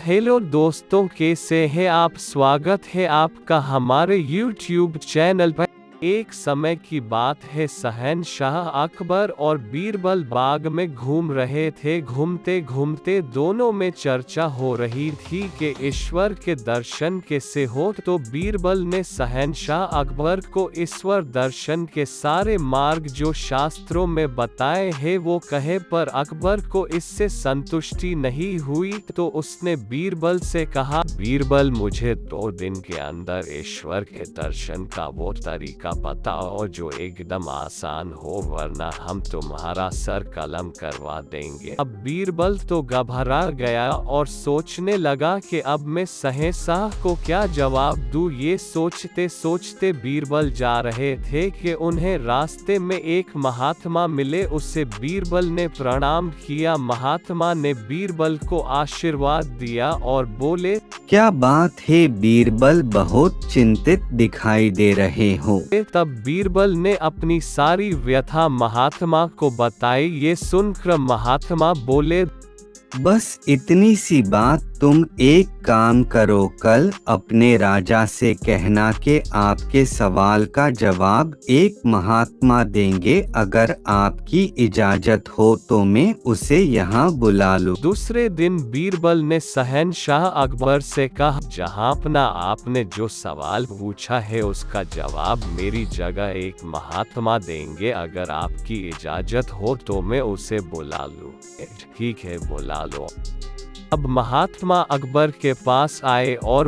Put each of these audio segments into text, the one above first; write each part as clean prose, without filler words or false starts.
Hello दोस्तों, कैसे हैं आप? स्वागत है आपका हमारे YouTube चैनल पर। एक समय की बात है, शहंशाह अकबर और बीरबल बाग में घूम रहे थे। घूमते घूमते दोनों में चर्चा हो रही थी कि ईश्वर के दर्शन कैसे हो। तो बीरबल ने शहंशाह अकबर को ईश्वर दर्शन के सारे मार्ग जो शास्त्रों में बताए हैं वो कहे, पर अकबर को इससे संतुष्टि नहीं हुई। तो उसने बीरबल से कहा, बीरबल, मुझे 2 दिन के अंदर ईश्वर के दर्शन का वो तरीका बताओ जो एकदम आसान हो, वरना हम तुम्हारा सर कलम करवा देंगे। अब बीरबल तो घबरा गया और सोचने लगा कि अब मैं शहंशाह को क्या जवाब दूं। ये सोचते सोचते बीरबल जा रहे थे कि उन्हें रास्ते में एक महात्मा मिले। उसे बीरबल ने प्रणाम किया। महात्मा ने बीरबल को आशीर्वाद दिया और बोले, क्या बात है बीरबल, बहुत चिंतित दिखाई दे रहे हो। तब बीरबल ने अपनी सारी व्यथा महात्मा को बताई। ये सुनकर महात्मा बोले, बस इतनी सी बात, तुम एक काम करो, कल अपने राजा से कहना कि आपके सवाल का जवाब एक महात्मा देंगे। अगर आपकी इजाजत हो तो मैं उसे यहाँ बुला लूँ। दूसरे दिन बीरबल ने शहंशाह अकबर से कहा, जहाँपना, आपने जो सवाल पूछा है उसका जवाब मेरी जगह एक महात्मा देंगे। अगर आपकी इजाजत हो तो मैं उसे बुला लूँ। ठीक है, बुला लो। अब महात्मा अकबर के पास आए और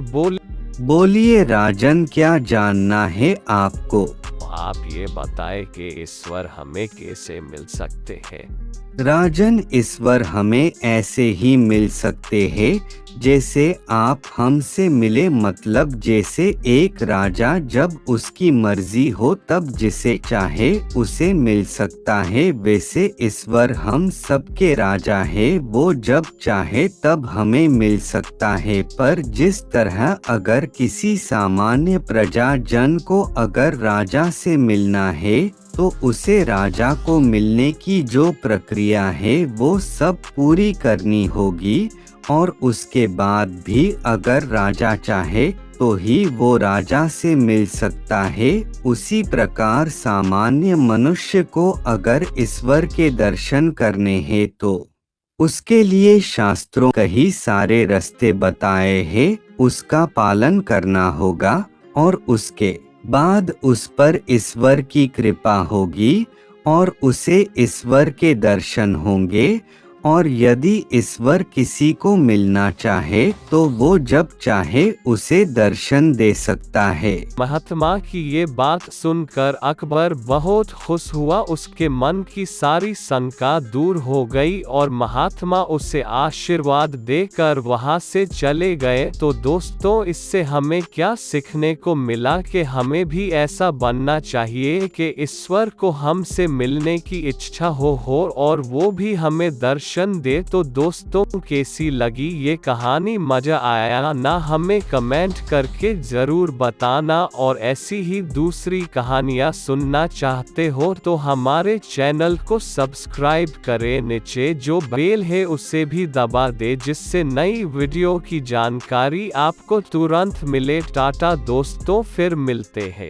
बोलिए राजन, क्या जानना है आपको? आप ये बताएं कि ईश्वर हमें कैसे मिल सकते हैं। राजन, ईश्वर हमें ऐसे ही मिल सकते हैं जैसे आप हमसे मिले। मतलब जैसे एक राजा जब उसकी मर्जी हो तब जिसे चाहे उसे मिल सकता है, वैसे ईश्वर हम सबके राजा है। वो जब चाहे तब हमें मिल सकता है। पर जिस तरह अगर किसी सामान्य प्रजाजन को अगर राजा से मिलना है तो उसे राजा को मिलने की जो प्रक्रिया है वो सब पूरी करनी होगी, और उसके बाद भी अगर राजा चाहे तो ही वो राजा से मिल सकता है। उसी प्रकार सामान्य मनुष्य को अगर ईश्वर के दर्शन करने हैं तो उसके लिए शास्त्रों कई सारे रास्ते बताए हैं, उसका पालन करना होगा और उसके बाद उस पर ईश्वर की कृपा होगी और उसे ईश्वर के दर्शन होंगे। और यदि ईश्वर किसी को मिलना चाहे तो वो जब चाहे उसे दर्शन दे सकता है। महात्मा की ये बात सुनकर अकबर बहुत खुश हुआ। उसके मन की सारी शंका दूर हो गई और महात्मा उसे आशीर्वाद देकर वहां से चले गए। तो दोस्तों, इससे हमें क्या सीखने को मिला कि हमें भी ऐसा बनना चाहिए कि ईश्वर को हमसे मिलने की इच्छा हो और वो भी हमें दर्शन दे। तो दोस्तों, कैसी लगी ये कहानी? मजा आया ना? हमें कमेंट करके जरूर बताना। और ऐसी ही दूसरी कहानियाँ सुनना चाहते हो तो हमारे चैनल को सब्सक्राइब करें। नीचे जो बेल है उसे भी दबा दे, जिससे नई वीडियो की जानकारी आपको तुरंत मिले। टाटा दोस्तों, फिर मिलते हैं।